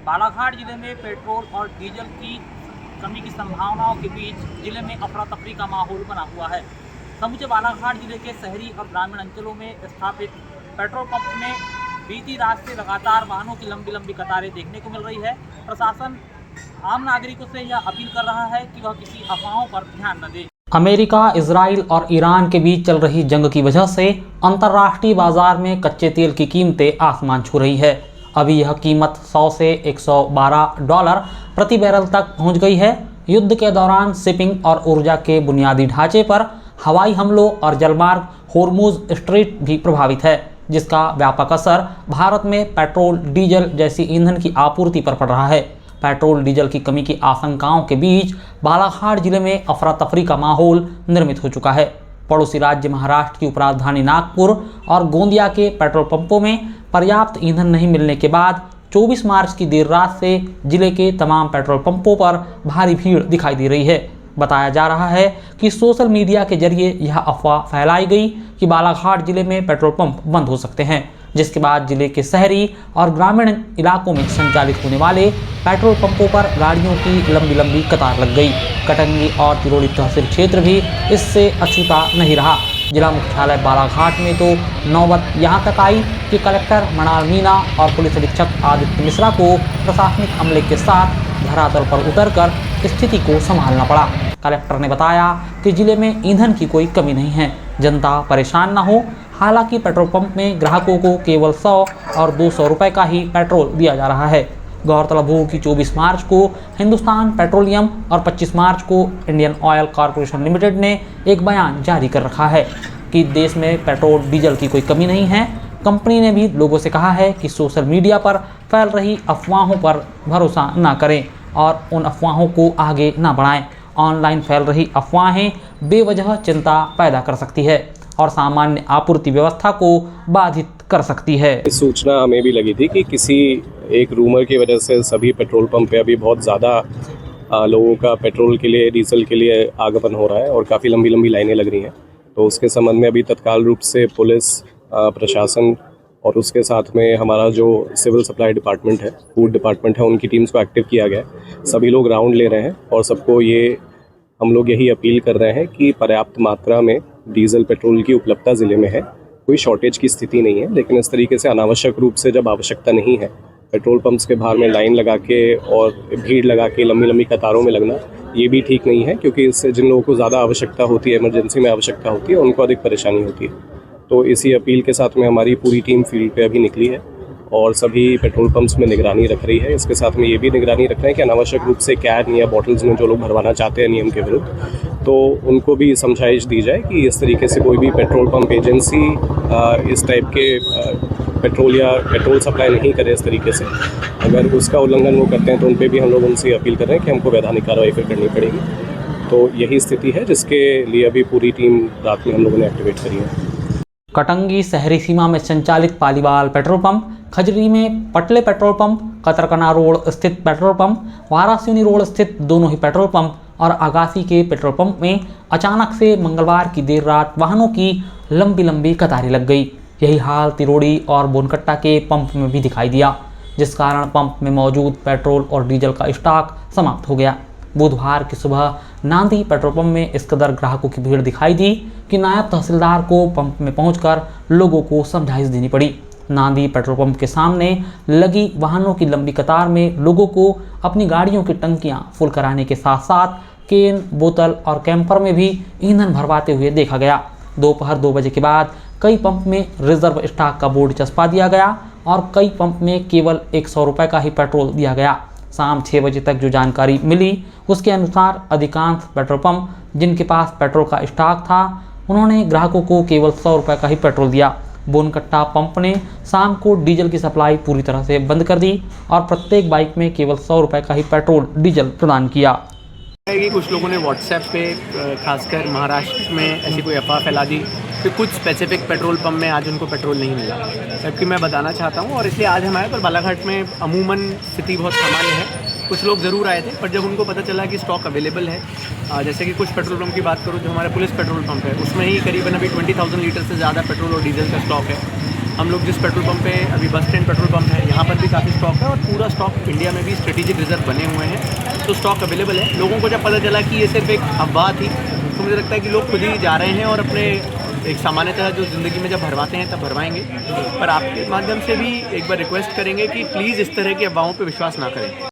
बालाघाट जिले में पेट्रोल और डीजल की कमी की संभावनाओं के बीच जिले में अफरा तफरी का माहौल बना हुआ है। समूचे बालाघाट जिले के शहरी और ग्रामीण अंचलों में स्थापित पेट्रोल पंप में बीती रात से लगातार वाहनों की लंबी लंबी कतारें देखने को मिल रही है। प्रशासन आम नागरिकों से यह अपील कर रहा है कि वह किसी अफवाहों पर ध्यान न दे। अमेरिका, इजराइल और ईरान के बीच चल रही जंग की वजह से अंतर्राष्ट्रीय बाजार में कच्चे तेल की कीमतें आसमान छू रही है। अभी यह कीमत 100 से $112 प्रति बैरल तक पहुंच गई है। युद्ध के दौरान शिपिंग और ऊर्जा के बुनियादी ढांचे पर हवाई हमलों और जलमार्ग होर्मुज स्ट्रेट भी प्रभावित है, जिसका व्यापक असर भारत में पेट्रोल, डीजल जैसी ईंधन की आपूर्ति पर पड़ रहा है। पेट्रोल डीजल की कमी की आशंकाओं के बीच बालाघाट जिले में अफरा तफरी का माहौल निर्मित हो चुका है। पड़ोसी राज्य महाराष्ट्र की उपराजधानी नागपुर और गोंदिया के पेट्रोल पंपों में पर्याप्त ईंधन नहीं मिलने के बाद 24 मार्च की देर रात से जिले के तमाम पेट्रोल पंपों पर भारी भीड़ दिखाई दे रही है। बताया जा रहा है कि सोशल मीडिया के जरिए यह अफवाह फैलाई गई कि बालाघाट जिले में पेट्रोल पंप बंद हो सकते हैं, जिसके बाद जिले के शहरी और ग्रामीण इलाकों में संचालित होने वाले पेट्रोल पंपों पर गाड़ियों की लंबी लंबी कतार लग गई। कटंगी और तिरोड़ी तहसील क्षेत्र भी इससे अछूता नहीं रहा। जिला मुख्यालय बालाघाट में तो नौबत यहाँ तक आई कि कलेक्टर मृणाल मीणा और पुलिस अधीक्षक आदित्य मिश्रा को प्रशासनिक अमले के साथ धरातल पर उतरकर स्थिति को संभालना पड़ा। कलेक्टर ने बताया कि जिले में ईंधन की कोई कमी नहीं है, जनता परेशान न हो। हालांकि पेट्रोल पंप में ग्राहकों को केवल 100 और 200 रुपये का ही पेट्रोल दिया जा रहा है। गौरतलब हो कि 24 मार्च को हिंदुस्तान पेट्रोलियम और 25 मार्च को इंडियन ऑयल कॉरपोरेशन लिमिटेड ने एक बयान जारी कर रखा है कि देश में पेट्रोल डीजल की कोई कमी नहीं है। कंपनी ने भी लोगों से कहा है कि सोशल मीडिया पर फैल रही अफवाहों पर भरोसा न करें और उन अफवाहों को आगे न बढ़ाएं। ऑनलाइन फैल रही अफवाहें बेवजह चिंता पैदा कर सकती है और सामान्य आपूर्ति व्यवस्था को बाधित कर सकती है। इस सूचना हमें भी लगी थी कि किसी एक रूमर की वजह से सभी पेट्रोल पंप पे अभी बहुत ज़्यादा लोगों का पेट्रोल के लिए, डीजल के लिए आगमन हो रहा है और काफ़ी लंबी लंबी लाइनें लग रही हैं। तो उसके संबंध में अभी तत्काल रूप से पुलिस, प्रशासन और उसके साथ में हमारा जो सिविल सप्लाई डिपार्टमेंट है, फूड डिपार्टमेंट है, उनकी टीम्स को एक्टिव किया गया है। सभी लोग राउंड ले रहे हैं और सबको हम लोग यही अपील कर रहे हैं कि पर्याप्त मात्रा में डीजल पेट्रोल की उपलब्धता ज़िले में है। कोई शॉर्टेज की स्थिति नहीं है, लेकिन इस तरीके से अनावश्यक रूप से जब आवश्यकता नहीं है पेट्रोल पंप्स के बाहर में लाइन लगा के और भीड़ लगा के लंबी लंबी कतारों में लगना, ये भी ठीक नहीं है, क्योंकि इससे जिन लोगों को ज़्यादा आवश्यकता होती है, इमरजेंसी में आवश्यकता होती है, उनको अधिक परेशानी होती है। तो इसी अपील के साथ में हमारी पूरी टीम फील्ड पे अभी निकली है और सभी पेट्रोल पंप्स में निगरानी रख रही है। इसके साथ में ये भी निगरानी रख रहे हैं कि अनावश्यक रूप से कैन या बॉटल्स में जो लोग भरवाना चाहते हैं नियम के विरुद्ध, तो उनको भी समझाइश दी जाए कि इस तरीके से कोई भी पेट्रोल पंप एजेंसी इस टाइप के पेट्रोल या पेट्रोल सप्लाई नहीं करे इस तरीके से। अगर उसका उल्लंघन वो करते हैं तो उन पर भी हम लोग उनसे अपील कर रहे हैं कि हमको वैधानिक कार्रवाई फिर करनी पड़ेगी। तो यही स्थिति है जिसके लिए अभी पूरी टीम रात में हम लोगों ने एक्टिवेट करी है। कटंगी शहरी सीमा में संचालित पालीवाल पेट्रोल पंप, खजरी में पटले पेट्रोल पंप, कतरकना रोड स्थित पेट्रोल पंप, वारासिनी रोड स्थित दोनों ही पेट्रोल पंप और आगासी के पेट्रोल पंप में अचानक से मंगलवार की देर रात वाहनों की लंबी लंबी कतारें लग गई। यही हाल तिरोड़ी और बोनकट्टा के पंप में भी दिखाई दिया, जिस कारण पंप में मौजूद पेट्रोल और डीजल का स्टॉक समाप्त हो गया। बुधवार की सुबह नांदी पेट्रोल पंप में इस कदर ग्राहकों की भीड़ दिखाई दी कि नायब तहसीलदार को पंप में पहुंचकर लोगों को समझाइश देनी पड़ी। नांदी पेट्रोल पंप के सामने लगी वाहनों की लंबी कतार में लोगों को अपनी गाड़ियों की टंकियां फुल कराने के साथ साथ केन, बोतल और कैंपर में भी ईंधन भरवाते हुए देखा गया। दोपहर 2 बजे के बाद कई पंप में रिजर्व स्टॉक का बोर्ड चस्पा दिया गया और कई पंप में केवल 100 रुपये का ही पेट्रोल दिया गया। शाम 6 बजे तक जो जानकारी मिली उसके अनुसार अधिकांश पेट्रोल पंप जिनके पास पेट्रोल का स्टॉक था, उन्होंने ग्राहकों को केवल 100 रुपये का ही पेट्रोल दिया। बोनकट्टा पंप ने शाम को डीजल की सप्लाई पूरी तरह से बंद कर दी और प्रत्येक बाइक में केवल 100 रुपये का ही पेट्रोल डीजल प्रदान किया। कि कुछ लोगों ने व्हाट्सएप पे खासकर महाराष्ट्र में ऐसी कोई अफवाह फैला दी कि कुछ स्पेसिफिक पेट्रोल पंप में आज उनको पेट्रोल नहीं मिला, जबकि मैं बताना चाहता हूँ और इसलिए आज हमारे पर बालाघाट में अमूमन स्थिति बहुत सामान्य है। कुछ लोग ज़रूर आए थे, पर जब उनको पता चला कि स्टॉक अवेलेबल है, जैसे कि कुछ पेट्रोल पंप की बात करूँ जो हमारा पुलिस पेट्रोल पंप है, उसमें ही करीबन अभी 20,000 लीटर से ज़्यादा पेट्रोल और डीजल का स्टॉक है। हम लोग जिस पेट्रोल पंप पे अभी बस स्टैंड पेट्रोल पंप है, यहाँ पर भी काफ़ी स्टॉक है और पूरा स्टॉक इंडिया में भी स्ट्रेटेजिक रिजर्व बने हुए हैं, तो स्टॉक अवेलेबल है। लोगों को जब पता चला कि ये सिर्फ एक अफवाह थी, तो मुझे लगता है कि लोग खुद ही जा रहे हैं और अपने एक सामान्यतः जो ज़िंदगी में जब भरवाते हैं तब भरवाएंगे। पर आपके माध्यम से भी एक बार रिक्वेस्ट करेंगे कि प्लीज़ इस तरह की अफवाहों पर विश्वास ना करें।